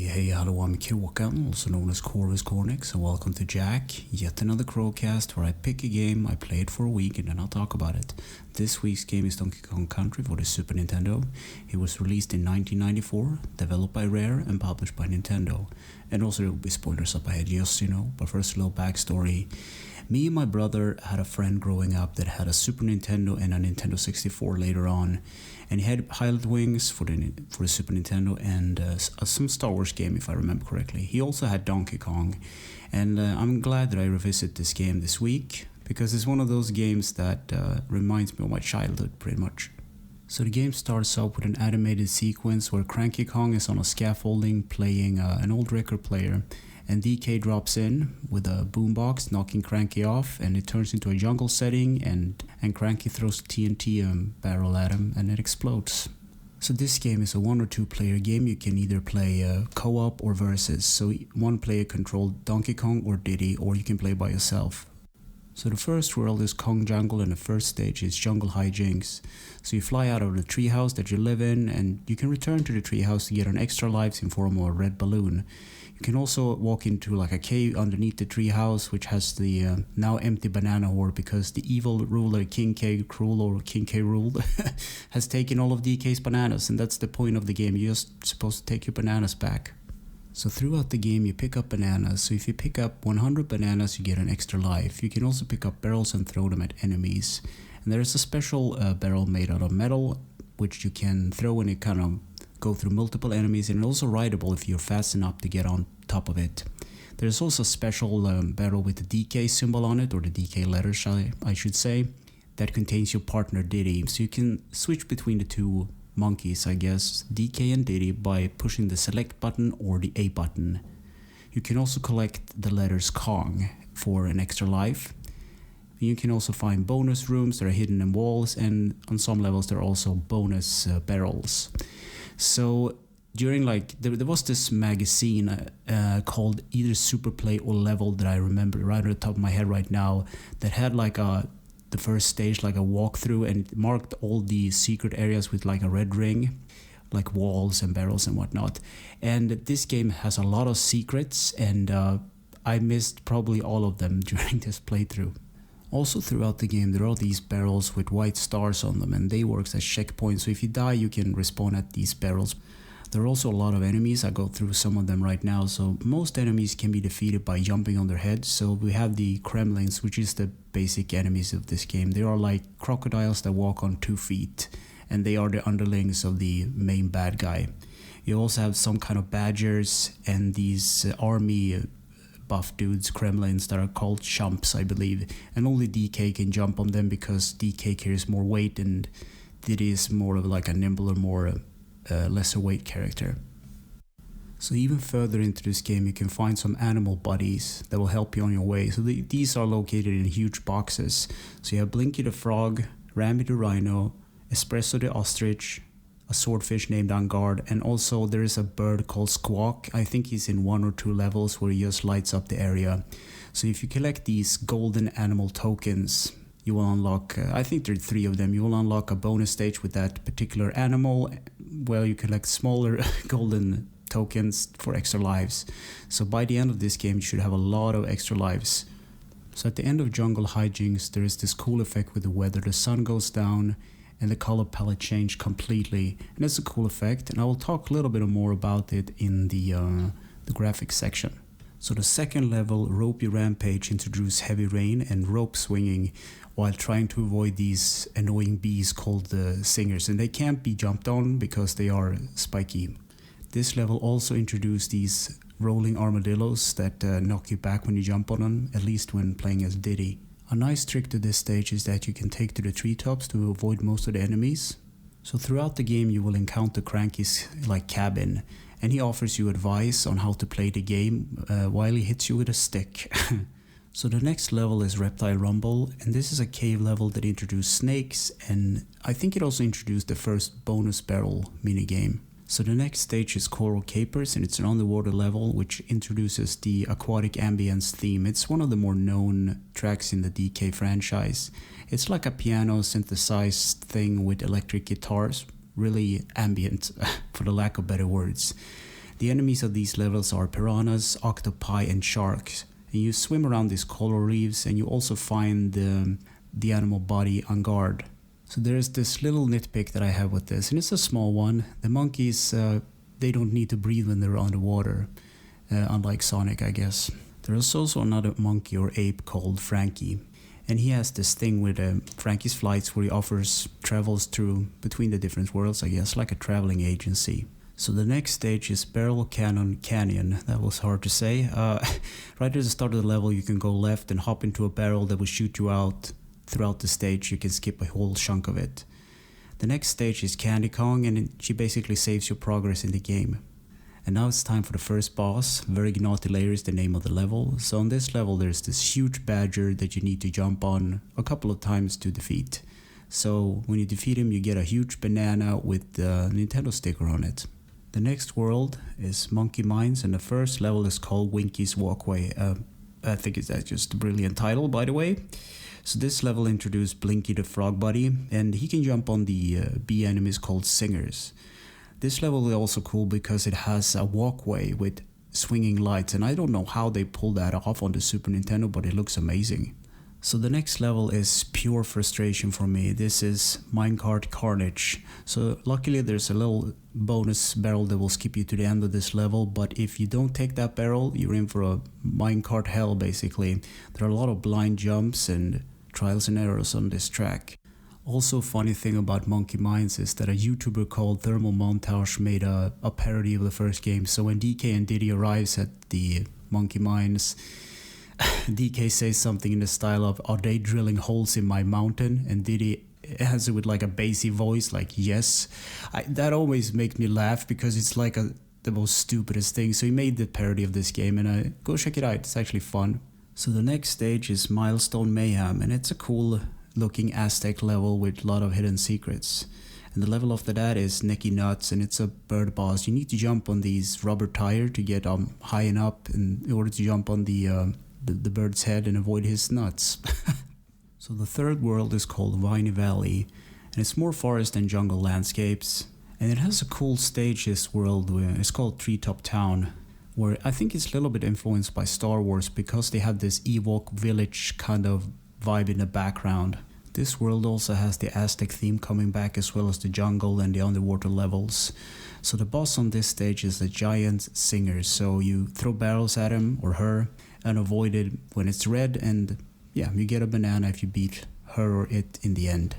Hey, hello, I'm Kråkan, also known as Cornix, and welcome to Yacc, yet another Crowcast where I pick a game, I play it for a week, and then I'll talk about it. This week's game is Donkey Kong Country for the Super Nintendo. It was released in 1994, developed by Rare, and published by Nintendo. And also there will be spoilers up ahead, just but first a little backstory. Me and my brother had a friend growing up that had a Super Nintendo and a Nintendo 64 later on, and he had Pilot Wings for the Super Nintendo and some Star Wars game, if I remember correctly. He also had Donkey Kong, and I'm glad that I revisit this game this week because it's one of those games that reminds me of my childhood pretty much. So the game starts out with an animated sequence where Cranky Kong is on a scaffolding playing an old record player, and DK drops in with a boombox, knocking Cranky off, and it turns into a jungle setting, and Cranky throws a TNT barrel at him, and it explodes. So this game is a 1 or 2 player game. You can either play co-op or versus, so one player controls Donkey Kong or Diddy, or you can play by yourself. So the first world is Kong Jungle, and the first stage is Jungle Hijinks. So you fly out of the treehouse that you live in, and you can return to the treehouse to get an extra lives in form of a red balloon. You can also walk into like a cave underneath the treehouse, which has the now empty banana hoard because the evil ruler King K. Cruel or King K. Ruled has taken all of DK's bananas, and that's the point of the game. You're just supposed to take your bananas back. So throughout the game you pick up bananas. So if you pick up 100 bananas you get an extra life. You can also pick up barrels and throw them at enemies. And there is a special barrel made out of metal which you can throw, and it kind of go through multiple enemies, and also rideable if you're fast enough to get on top of it. There's also a special barrel with the DK symbol on it, or the DK letters I should say, that contains your partner Diddy. So you can switch between the two monkeys, I guess, DK and Diddy, by pushing the select button or the A button. You can also collect the letters Kong for an extra life. You can also find bonus rooms that are hidden in walls, and on some levels there are also bonus barrels. So during there was this magazine called either Superplay or Level that I remember right on the top of my head right now, that had the first stage like a walkthrough, and it marked all the secret areas with like a red ring, like walls and barrels and whatnot. And this game has a lot of secrets, and I missed probably all of them during this playthrough. Also throughout the game there are these barrels with white stars on them, and they work as checkpoints, so if you die you can respawn at these barrels. There are also a lot of enemies. I go through some of them right now. So most enemies can be defeated by jumping on their heads. So we have the Kremlins, which is the basic enemies of this game. They are like crocodiles that walk on 2 feet, and they are the underlings of the main bad guy. You also have some kind of badgers and these army buff dudes, Kremlins, that are called chumps, I believe, and only DK can jump on them because DK carries more weight and Diddy is more of like a nimbler, more lesser weight character. So even further into this game you can find some animal buddies that will help you on your way. So these are located in huge boxes. So you have Blinky the frog, Ramby the rhino, Espresso the ostrich, a swordfish named Angard, and also there is a bird called Squawk. I think he's in 1 or 2 levels where he just lights up the area. So if you collect these golden animal tokens, you will unlock, I think there are 3 of them, you will unlock a bonus stage with that particular animal where you collect smaller golden tokens for extra lives. So by the end of this game you should have a lot of extra lives. So at the end of Jungle Hijinks there is this cool effect with the weather. The sun goes down and the color palette changed completely, and it's a cool effect, and I will talk a little bit more about it in the graphics section. So the second level, Ropey Rampage, introduced heavy rain and rope swinging while trying to avoid these annoying bees called the singers, and they can't be jumped on because they are spiky. This level also introduced these rolling armadillos that knock you back when you jump on them, at least when playing as Diddy. A nice trick to this stage is that you can take to the treetops to avoid most of the enemies. So throughout the game you will encounter Cranky's cabin, and he offers you advice on how to play the game while he hits you with a stick. So the next level is Reptile Rumble, and this is a cave level that introduced snakes, and I think it also introduced the first bonus barrel minigame. So the next stage is Coral Capers, and it's an underwater level which introduces the aquatic ambience theme. It's one of the more known tracks in the DK franchise. It's like a piano synthesized thing with electric guitars, really ambient for the lack of better words. The enemies of these levels are piranhas, octopi and sharks. And you swim around these coral reefs and you also find the animal body on guard. So there's this little nitpick that I have with this, and it's a small one. The monkeys, they don't need to breathe when they're underwater, unlike Sonic, I guess. There's also another monkey or ape called Frankie. And he has this thing with Frankie's Flights where he travels through between the different worlds, I guess, like a traveling agency. So the next stage is Barrel Canyon. That was hard to say. Right at the start of the level, you can go left and hop into a barrel that will shoot you out throughout the stage. You can skip a whole chunk of it. The next stage is Candy Kong, and she basically saves your progress in the game. And now it's time for the first boss. Very Naughty Layer is the name of the level. So on this level, there's this huge badger that you need to jump on a couple of times to defeat. So when you defeat him, you get a huge banana with the Nintendo sticker on it. The next world is Monkey Mines, and the first level is called Winky's Walkway. I think that's just a brilliant title, by the way. So this level introduced Blinky the Frog Buddy, and he can jump on the bee enemies called Singers. This level is also cool because it has a walkway with swinging lights, and I don't know how they pulled that off on the Super Nintendo, but it looks amazing. So the next level is pure frustration for me. This is Minecart Carnage. So luckily there's a little bonus barrel that will skip you to the end of this level, but if you don't take that barrel, you're in for a minecart hell basically. There are a lot of blind jumps and trials and errors on this track. Also, funny thing about Monkey Mines is that a YouTuber called Thermal Montage made a parody of the first game. So when DK and Diddy arrives at the Monkey Mines, DK says something in the style of, "Are they drilling holes in my mountain?" And Diddy answers with like a bassy voice, like, "Yes." That always makes me laugh because it's like the most stupidest thing. So he made the parody of this game, and go check it out. It's actually fun. So the next stage is Milestone Mayhem, and it's a cool looking Aztec level with a lot of hidden secrets. And the level after that is Necky Nuts, and it's a bird boss. You need to jump on these rubber tire to get high and up in order to jump on the bird's head and avoid his nuts. So the third world is called Viney Valley, and it's more forest and jungle landscapes. And it has a cool stage, this world. It's called Treetop Town, where I think it's a little bit influenced by Star Wars because they have this Ewok village kind of vibe in the background. This world also has the Aztec theme coming back, as well as the jungle and the underwater levels. So the boss on this stage is the giant singer. So you throw barrels at him or her and avoid it when it's red, and yeah, you get a banana if you beat her or it in the end.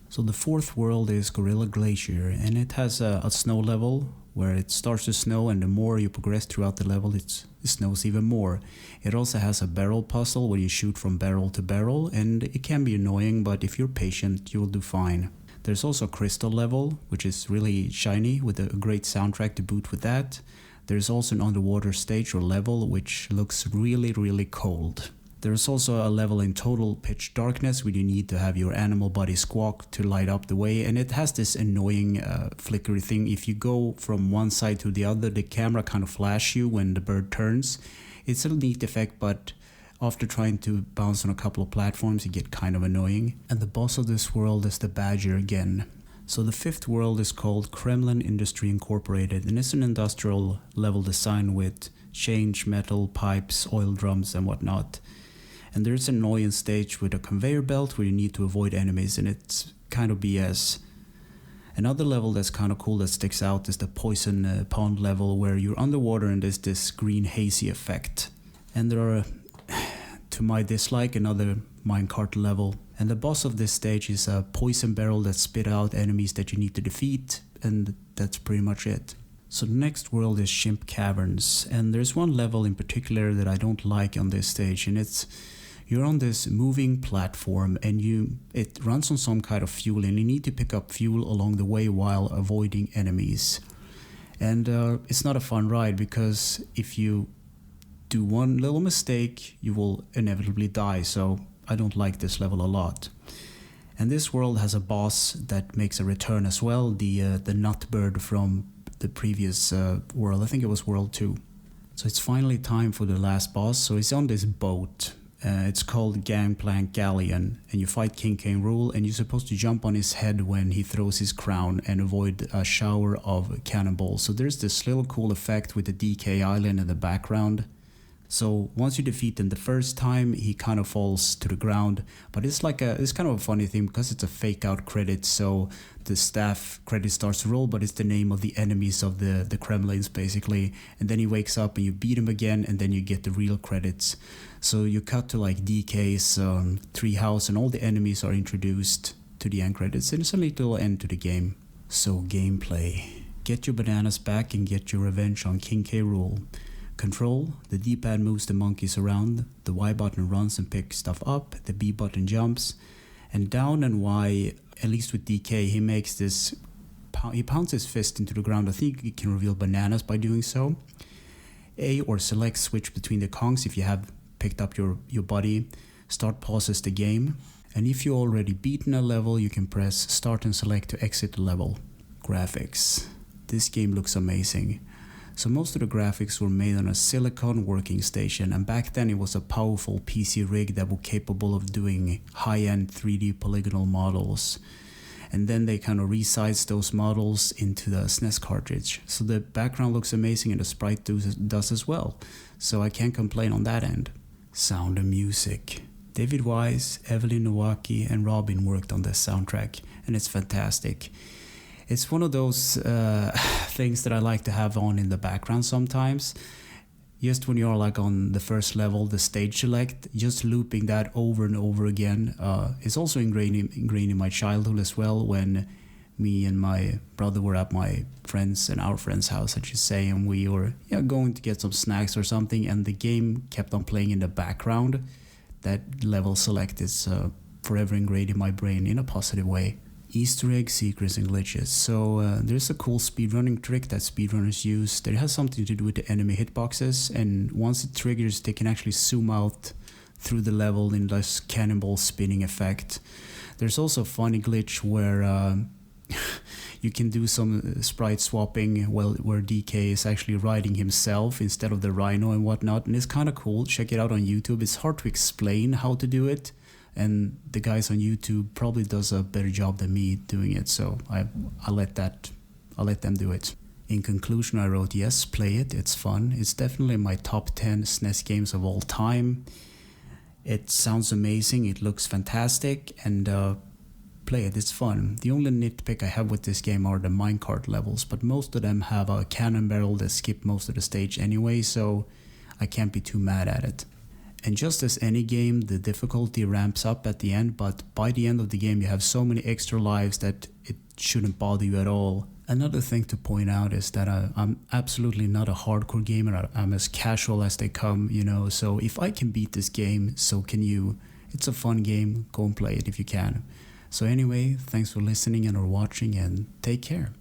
So the fourth world is Gorilla Glacier, and it has a snow level where it starts to snow, and the more you progress throughout the level, it snows even more. It also has a barrel puzzle where you shoot from barrel to barrel, and it can be annoying, but if you're patient, you will do fine. There's also a crystal level, which is really shiny with a great soundtrack to boot with that. There's also an underwater stage or level, which looks really, really cold. There's also a level in total pitch darkness where you need to have your animal buddy squawk to light up the way, and it has this annoying flickery thing. If you go from one side to the other, the camera kind of flashes you when the bird turns. It's a neat effect, but after trying to bounce on a couple of platforms, it gets kind of annoying. And the boss of this world is the badger again. So the fifth world is called Kremlin Industry Incorporated, and it's an industrial level design with change metal, pipes, oil drums and whatnot. And there's an annoying stage with a conveyor belt where you need to avoid enemies, and it's kind of BS. Another level that's kind of cool that sticks out is the Poison Pond level, where you're underwater and there's this green hazy effect. And there are, to my dislike, another minecart level. And the boss of this stage is a poison barrel that spit out enemies that you need to defeat, and that's pretty much it. So the next world is Shimp Caverns, and there's one level in particular that I don't like on this stage, and it's you're on this moving platform and it runs on some kind of fuel, and you need to pick up fuel along the way while avoiding enemies. And it's not a fun ride because if you do one little mistake, you will inevitably die, so I don't like this level a lot. And this world has a boss that makes a return as well, the Nutbird from the previous world. I think it was World 2. So it's finally time for the last boss. So he's on this boat, It's called Gangplank Galleon, and you fight King K. Rool, and you're supposed to jump on his head when he throws his crown and avoid a shower of cannonballs. So there's this little cool effect with the DK Island in the background. So once you defeat him the first time, he kind of falls to the ground. But it's kind of a funny thing because it's a fake out credit. So the staff credit starts to roll, but it's the name of the enemies of the Kremlins basically. And then he wakes up and you beat him again, and then you get the real credits. So you cut to like DK's treehouse, and all the enemies are introduced to the end credits. And it's a little end to the game. So gameplay. Get your bananas back and get your revenge on King K. Rool. Control, the D-pad moves the monkeys around, the Y button runs and picks stuff up, the B button jumps, and down and Y, at least with DK, he makes this, he pounds his fist into the ground. I think he can reveal bananas by doing so. A or select switch between the Kongs if you have picked up your buddy. Start pauses the game, and if you already beaten a level, you can press start and select to exit the level. Graphics. This game looks amazing. So most of the graphics were made on a silicon working station, and back then it was a powerful PC rig that was capable of doing high-end 3D polygonal models. And then they kind of resized those models into the SNES cartridge. So the background looks amazing and the sprite does as well. So I can't complain on that end. Sound and music. David Wise, Evelyn Nowacki, and Robin worked on this soundtrack, and it's fantastic. It's one of those things that I like to have on in the background sometimes. Just when you're like on the first level, the stage select, just looping that over and over again. It's also ingrained in my childhood as well, when me and my brother were at my friend's and our friend's house, I should say, and we were going to get some snacks or something, and the game kept on playing in the background. That level select is forever ingrained in my brain in a positive way. Easter egg, secrets, and glitches. So there's a cool speedrunning trick that speedrunners use that has something to do with the enemy hitboxes, and once it triggers, they can actually zoom out through the level in this cannonball spinning effect. There's also a funny glitch where you can do some sprite swapping where DK is actually riding himself instead of the rhino and whatnot, and it's kind of cool. Check it out on YouTube. It's hard to explain how to do it, and the guys on YouTube probably does a better job than me doing it, so I'll let them do it. In conclusion, I wrote, yes, play it, it's fun. It's definitely my top 10 SNES games of all time. It sounds amazing, it looks fantastic, and play it, it's fun. The only nitpick I have with this game are the minecart levels, but most of them have a cannon barrel that skip most of the stage anyway, so I can't be too mad at it. And just as any game, the difficulty ramps up at the end, but by the end of the game you have so many extra lives that it shouldn't bother you at all. Another thing to point out is that I'm absolutely not a hardcore gamer. I'm as casual as they come, so if I can beat this game, so can you. It's a fun game, go and play it if you can. So anyway, thanks for listening and or watching, and take care.